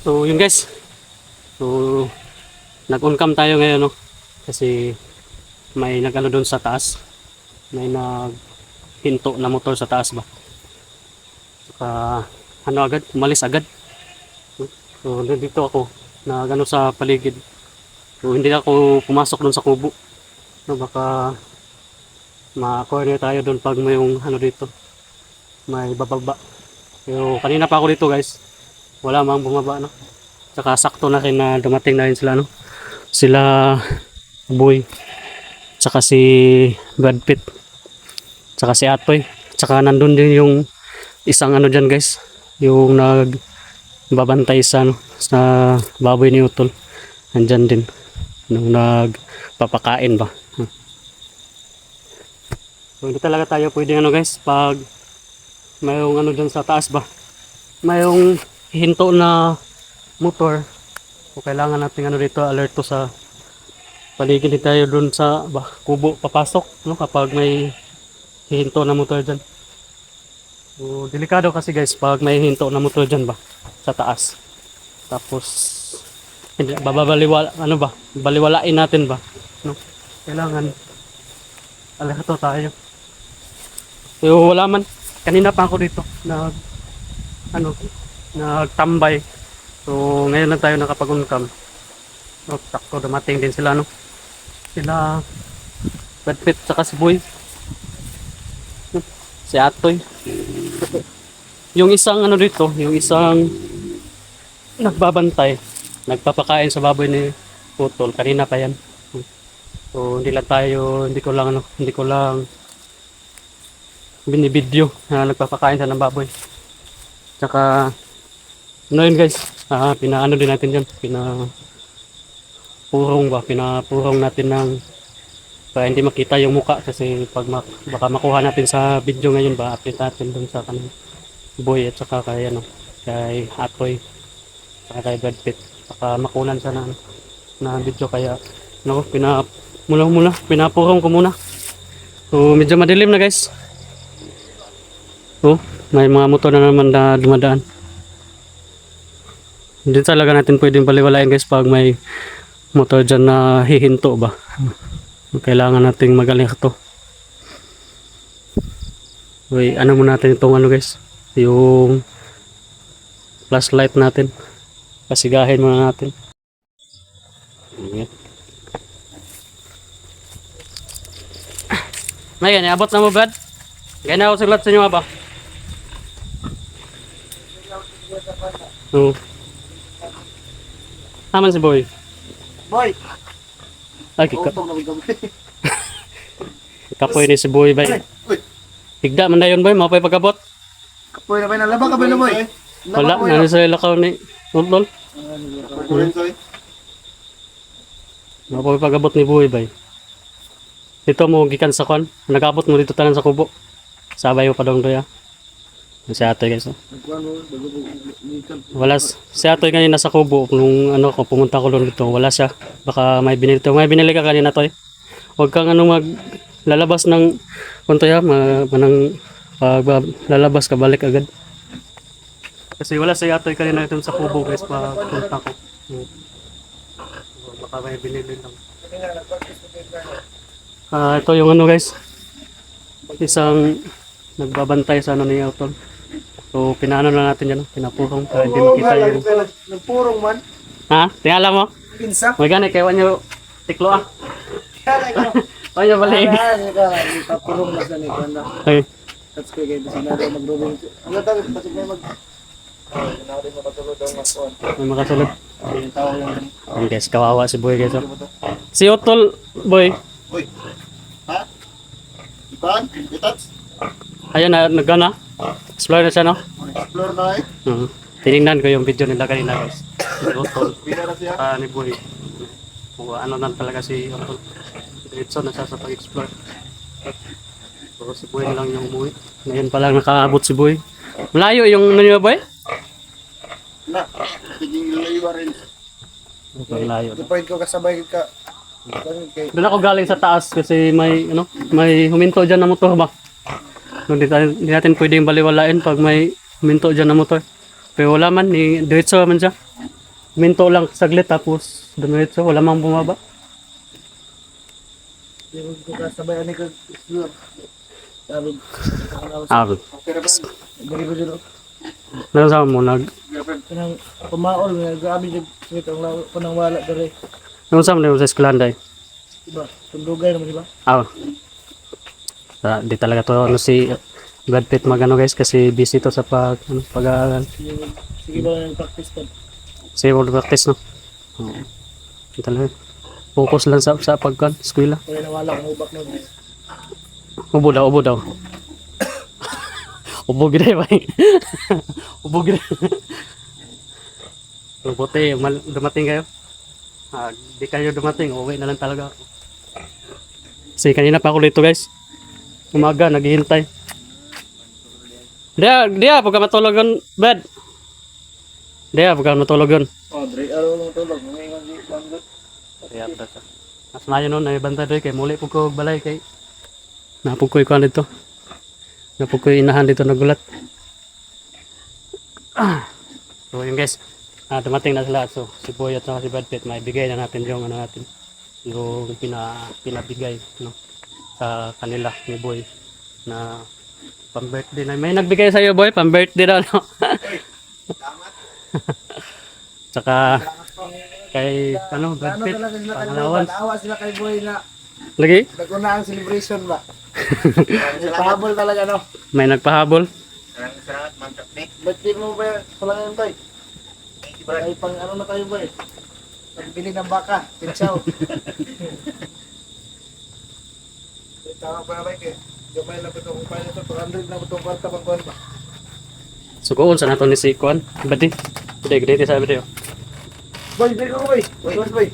So yun guys. So nag-on cam tayo ngayon, no? Kasi may nag-ano doon sa taas. May naghinto na motor sa taas ba. Saka ano agad, umalis agad. So dito ako nag-ano sa paligid. So hindi ako pumasok doon sa kubo. No, baka ma-corner tayo doon pag may yung ano dito. May bababa. Pero kanina pa ako dito guys. Wala mang bumaba, no. Saka sakto na rin na dumating na rin sila, no. Sila Boy, tsaka si Brad Pitt, tsaka si Atoy, tsaka nandun din yung isang ano dyan guys, yung nagbabantay sa, ano, sa baboy ni Utol. Nandyan din nung nagpapakain ba. So hindi talaga tayo pwedeng ano guys, pag mayroong ano dyan sa taas ba, mayroong hinto na motor, so kailangan natin ano dito, alerto sa paligid. Din tayo dun sa kubo papasok, no, kapag may hihinto na motor dyan. So delikado kasi guys pag may hinto na motor dyan ba sa taas, tapos hindi babaliwala ano ba, baliwalain natin ba, no. Kailangan alerto tayo. So wala man, kanina pa ako dito ano, nagtambay. So ngayon lang tayo nakapag-on-cam. No, sakto dumating din sila, no. Sila Brad Pitt saka si Boy, si Atoy. Yung isang ano dito, yung isang nagbabantay, nagpapakain sa baboy ni Utol, kanina pa yan. So hindi lang tayo, hindi ko lang binibideo na nagpapakain sa ng baboy. Tsaka ano yun guys, pinaano din natin dyan, pinapurong natin ng para hindi makita yung muka, kasi pag baka makuha natin sa video ngayon ba, update natin dun sa kanang Boy at saka kay ano, kay Atoy, saka kay Brad Pitt, saka makunan sa na video, kaya no, pinapurong ko muna. So medyo madilim na guys. So may mga motor na naman na dumadaan. Hindi talaga natin pwedeng baliwalain guys pag may motor dyan na hihinto ba. Kailangan nating mag-alerto. Uy, ano muna natin itong ano guys, yung flashlight natin. Pasigahin muna natin. Ayan. May ganyan, abot na mo Brad? Ganyan ako sulat sa inyo ba? Oo. Naman si Boy. Boy! Ay, kapoy ni si Boy ba? Higda man na yun Boy, mapay pagkabot. Kapoy na ba? Nalabang ka ba na boy? Wala, nani sa ilakaw ni Utol. Mapay pagkabot ni Boy ba? Dito mo gikan sa kon, nagabot mo dito tanan sa kubo. Sabay mo pa dong doya. Si Atoy guys. Wala si Atoy kanina sa kubo nung ano ko pumunta ko doon dito. Wala siya. Baka may binili to. May binili ka kanina Toy. Huwag kang ano maglalabas ng kunto ya, manang pag lalabas ka balik agad. Kasi wala si Atoy kanina doon sa kubo guys pa punta ko. Baka may binili lang. Ito yung ano guys. Isang nagbabantay sa ano ni Utol. So pinaano na natin yan, pinapurong para hindi makita yung... Nagpurong man. Ha? Tingala mo? Pinsa. May gani, kaya wanyo tiklo ah. Wanyo balik. Ipapurong na sa nito na. Ay. That's kaya kayo sinado mag-robing. Ano tayo? Pasig na May makasulod. Ang guys, kawawa si Boy guys. Si Utol, Boy. Uy. Ha? Ipan? Itats? Ayun na, nagana. Explore na siya, no? Explore na eh. Tinignan ko yung video nila kanina guys. Si Utol. Bina na siya. Ni Boy. Kung ano na talaga si Utol. Diretso na siya sa pag-explore. So si Boy na lang yung umuwi. Ngayon pa lang nakaabot si Boy. Malayo yung nanyo Boy? Na, tiging layo rin. Malayo. Depende ko kasabay ka. Doon ako galing sa taas kasi may ano, may huminto diyan na motor ba. Hindi natin pwedeng baliwalain pag may huminto diyan na motor. Pero wala man, diretso man siya. minto lang saglit tapos dumiretso, wala mang bumaba. Yung ko kasabay ani ka islo. Sabi, Ah, okay ra ba? Dali ko dito. nasa mo nag Kanang pumaol nga grabe jud sweet ang law kunang wala dere. nasa mo sa eskwelahan day. Diba? Tundugay naman diba? Ah. Di talaga to ano si Brad Pitt magano guys kasi busy to sa pag-aaral. Sige ba nang practice pa? Kasi world practice no. Oo. Di talaga. Focus lang sa pagkan eskwela. Kaya nawala kong ubak nun. Ubo daw, ubo daw. Ubo gid ba? Ubo gid. Buti dumating kayo. Di kayo dumating, uwi na lang talaga ako. Kasi kanina pa ako dito guys. Umaga, naghihintay. Dia, pagka matulog yun, bed. Dia, pagka matulog yun. Oh, dre araw lang tulog. Ngayon di panggot. Kaya ta sa. Mas mayo nun, ay bantay doy kay muli po ko balay kay. Napog ko ikuan dito. Napog ko inahan dito nagulat. So yun guys. Dumating na sila. So si Boy at saka si Brad Pitt, may bigay na natin yung ano natin. Yung pinabigay no sa kanila ni Boy na pang-birthday na. May nagbigay sa iyo Boy, pang-birthday daw no. Tsaka kay ano Brad Ano Pitt, talaga sila kay pangalawan. Boy? Awa sila kay Boy na Lagi? naguna ang celebration ba? Pahabol talaga no. May nagpahabol. Salamat man kapne. Birthday mo ba pala ngayon Boy? Ay pang ano na tayo Boy? Pagbili ng baka, pitsaw. Tama pa na ba kay? Gamay lang ito kung paano ito, 200 na itong kwarta pang kuwan ba? Sukuon sa nato ni si Kuan. Bati. Gede sa video. Boy, dito ko boy. Boy, boy.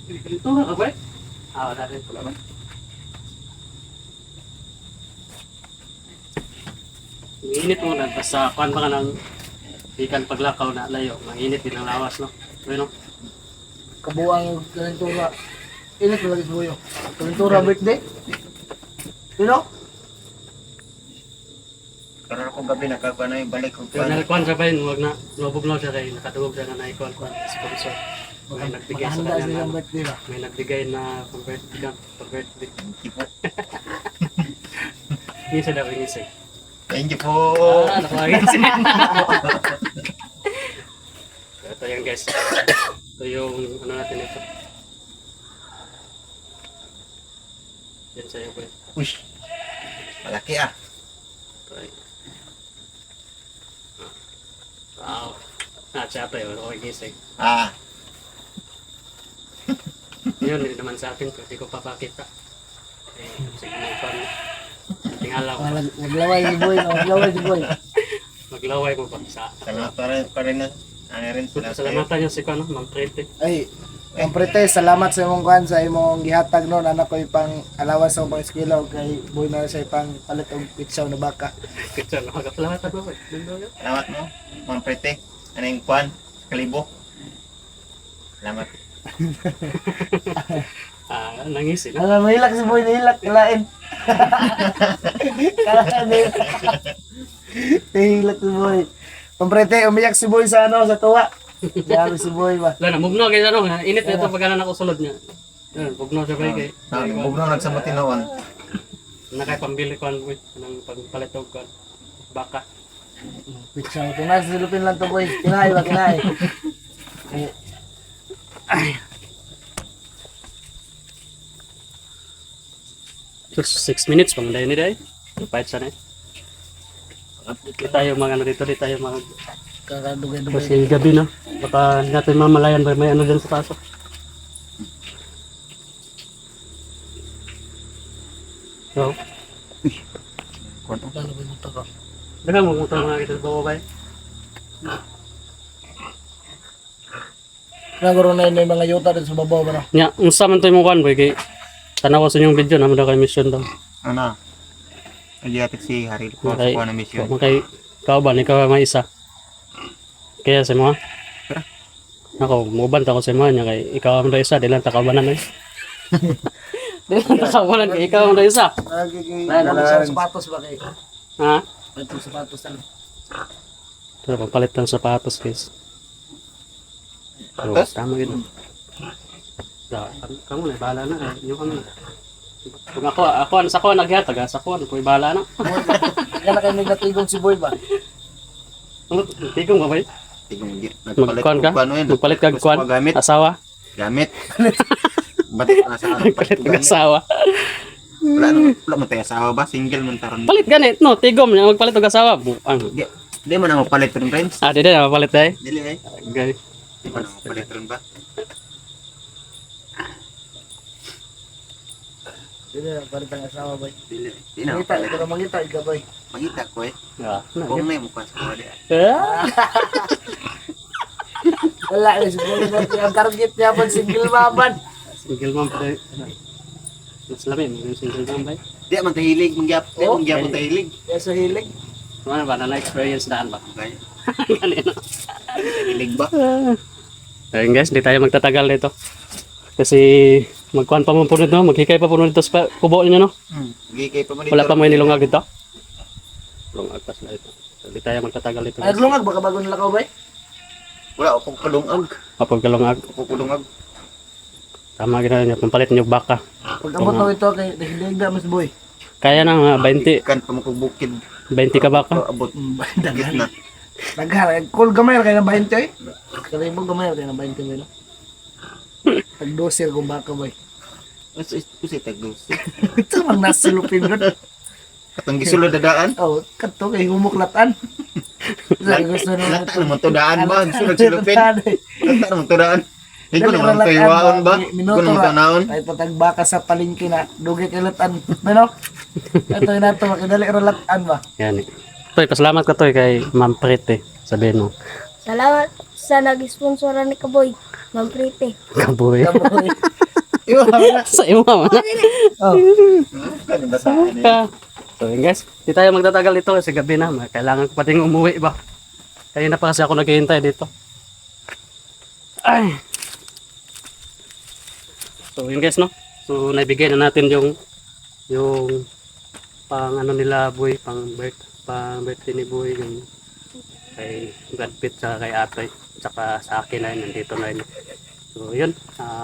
Ito nga ba? Natin pula man. Mainit mo na basta kuan ba ka ng ikan paglakaw na layo. Mainit din ang lawas no. Bueno. Kabuang yung kalentura. Init mo lagi sa buyo. Kalentura birthday? You know? Karon akong gabi nakagwa na yung balik ko. Kaya nalikuan sa bayan, huwag na lubog na siya kay nakatugog siya na naikuan-kuan. Sponsor. May nagbigay sa Maghanda kanya silang na, birthday ba? may nagbigay na pang-birthday. Ngisa daw, ngisa. Thank you po. Nakakagin ito yan guys. Ito yung ano natin ito. Yan sa'yo boy. Ush. Malaki ah. Right. Wow. Siya ito yun. Okay, gising. Ah. Yun, hindi naman sa akin. Hindi ko papakita. Sige mo pa. Tingala ko. Maglaway si boy, maglaway si boy. Maglaway mo pa sa... Salamat pa rin na. Ang rin sila. Salamatan niyo si Kano, Mang Trete. Ay, ang prete, salamat sa imong kuan sa imong gihatag noon. Anak ko ipang alawas sa pang eskwela ug kay boy na sa ipang palit og pitsaw na baka. Kitsa na magkasalatan mo. Salamat mo. Mang Prete. Ano yung kwan? Kalibo. Salamat. Nangisi na. Alam mo hilak si boy, nihilak lain. Nihilak si boy. Pamprete, umiyak si boy sa ano, sa tuwa. Grabe si boy ba? Wala na, mugno kayo ano, init na ito pagkanan ako sulod niya. Yan, mugno siya ba kay. Huwag na nagsamot tinawan. Nakay pambili ko ano ng pagpalit og kan baka. Pitsaw, tunas silupin lang to boy. Kinahay ba, kinahay. Just 6 minutes pang dayon ni day. Pahit sa na. Di tayo mga ano dito, di tayo mga Kakadugay-dugay. kasi gabi no. Baka hindi natin mamalayan ba may ano dyan sa taso. So, Paano ba yung ka? dagang mo motor mga kita sa baba ba? Nagaro na yun yung mga yuta dito sa babaw ba na? Nya, unsa man to imong kuan boy kay tanaw ko sa inyong video naman daw kay mission daw. Ano? Agiatik si Harry ko Okay. sa na mission. Makay kauban ikaw may isa. Kaya sa mga ako, muban ta ko sa mga niya kay ikaw ang isa, di lang takabanan eh. Di lang takabanan kay ikaw ang isa. Lagi kay Lain, dalang sapatos ba kay? Ha? Ito sapatos ano? Ito, pampalit ng sapatos, guys. So, Sapatos? tama yun. Kamu na, bahala na. Yung kami. Kung ako, sa ko, naghatag, sa ko, kung bahala na. Kaya na kayo nagnatigong si Boy ba? Tigong ba ba? Tigong Magkuhan ka? Magpalit ka kuhan? Gamit. Asawa? Gamit. Ba't na sa Magpalit ka asawa? Wala mo tayo asawa ba? Single man taron. Palit ganit, no? Tigom niya, magpalit ka asawa. Buang. Di mo na mapalit rin, friends. Di na, mapalit eh. Dili eh. Okay. Di mo na mapalit rin ba? Hindi na, palit ang asawa Boy. Dili. Di na Mangita, mapalit. ikaw na mangita, ikaw Boy. Magita ko eh. Yeah. Kung may mukha sa kawali. Wala eh, si Boy. Ang target niya pa, single maban. Single mom pa tayo. Mas lamin, yung single mom ba? Di man tahilig. Mangyap. Di Oh, mangyap okay. mo tahilig. Kaya sa hilig. Ano ba, na-experience daan ba? Okay. Ganito. Tahilig ba? Ayun guys, hindi tayo magtatagal dito. Kasi magkuhan pa mo po nito, maghikay pa po nito sa kubo ninyo, no? Gigi kay pa man Wala pa mo nilungag dito? Lungag pa sila ito. So, hindi tayo magtatagal dito. Ay, lumag, baka bago nilakaw Boy. Wala akong kalungag. Kapag kalungag, Ako kulungag. tama gina niya, pampalit niyo baka. Pag abot na ito, kay hilig na mas Boy. Kaya na nga, 20 Kan pa mo kong bukid. ka baka. Abot. Dagan. Gitna. Nagharag. Cool gamay kayo ng 20 eh. Karibog gamay kayo ng 20 Boy. No? Tag-dosir kung baka Boy. Kasi tagdos. Ito mang nasilupin doon. Katong gisulod dadaan. Oh, kato kay humuklatan. Lagi gusto nung Lata naman to daan ba? Sulod silupin. Lata naman to daan. Higo Dali naman ralat to an iwaon ba? Minuto Higo naman to ra. naon. Kahit patagbaka sa palengke na dugay kay latan. Ano? Ito na to makidali ralatan ba? Yan eh. Toy, pasalamat ka Toy kay Ma'am Prete. Sabihin mo. Salamat sa nag-sponsoran ni Kaboy, Ma'am Prete. Kaboy. Kaboy. Iyo na. Sa iyo mama na. Oh. Ka. So yun guys, di tayo magtatagal dito kasi gabi na. Kailangan ko pating umuwi ba. Kaya na pa kasi ako naghihintay dito. Ay. So yun guys no. So naibigay na natin yung pang ano nila boy, pang birthday ni boy yung kay Brad Pitt saka kay Atoy saka sa akin na yun, nandito na yun. So yun,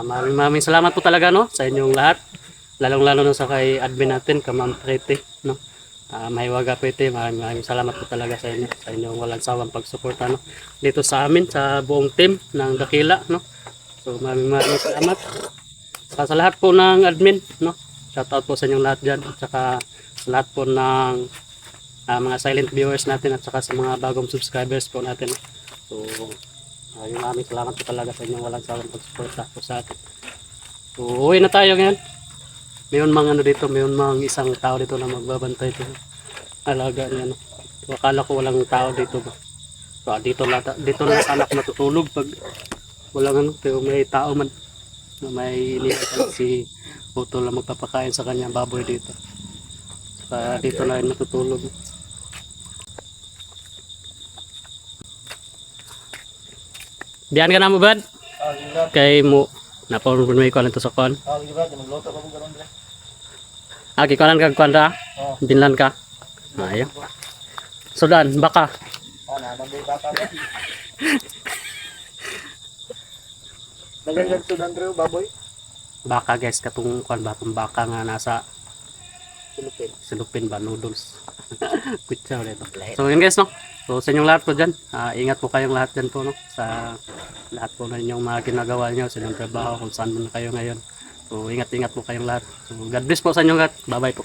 maraming salamat po talaga no sa inyong lahat. Lalong-lalo na sa kay admin natin, ka Ma'am Prete, no. Mahiwaga Prete, maraming salamat po talaga sa inyo, sa inyong walang sawang pagsuporta no dito sa amin, sa buong team ng Dakila, no. So maraming salamat. Saka sa lahat po ng admin, no. Shout out po sa inyong lahat diyan, at saka sa lahat po ng mga silent viewers natin at saka sa mga bagong subscribers po natin. So maraming salamat po talaga sa inyong walang sawang pagsuporta po sa atin. So uwi na tayo ngayon. Mayroon mga ano dito, mayroon mga isang tao dito na magbabantay dito. Alaga niya no. So, akala ko walang tao dito ba. So dito na sa anak matutulog pag walang ano, pero may tao man na may iniwan si Utol na magpapakain sa kanya baboy dito. So dito na rin matutulog. Diyan ka na mo bad? Oh, gibat. Kay mo napapunmay ko lang to sa kon. Oh, gibat, magluto pa mo garon dire. Agi ko lang kag kwanda. Oh. Dinlan ka. Ayo. Sudan baka. Oh, na boy bata ba? Nagagad sudan Drew baboy. Baka guys katong kwan ba tong baka nga nasa Silupin. silupin ba noodles. Kutsa ulit. So yun guys no. So sa inyong lahat po dyan, ingat po kayong lahat dyan po no sa lahat po na inyong mga ginagawa nyo sa inyong trabaho kung saan man kayo ngayon. So ingat-ingat po kayong lahat. So God bless po sa inyong lahat. Bye bye po.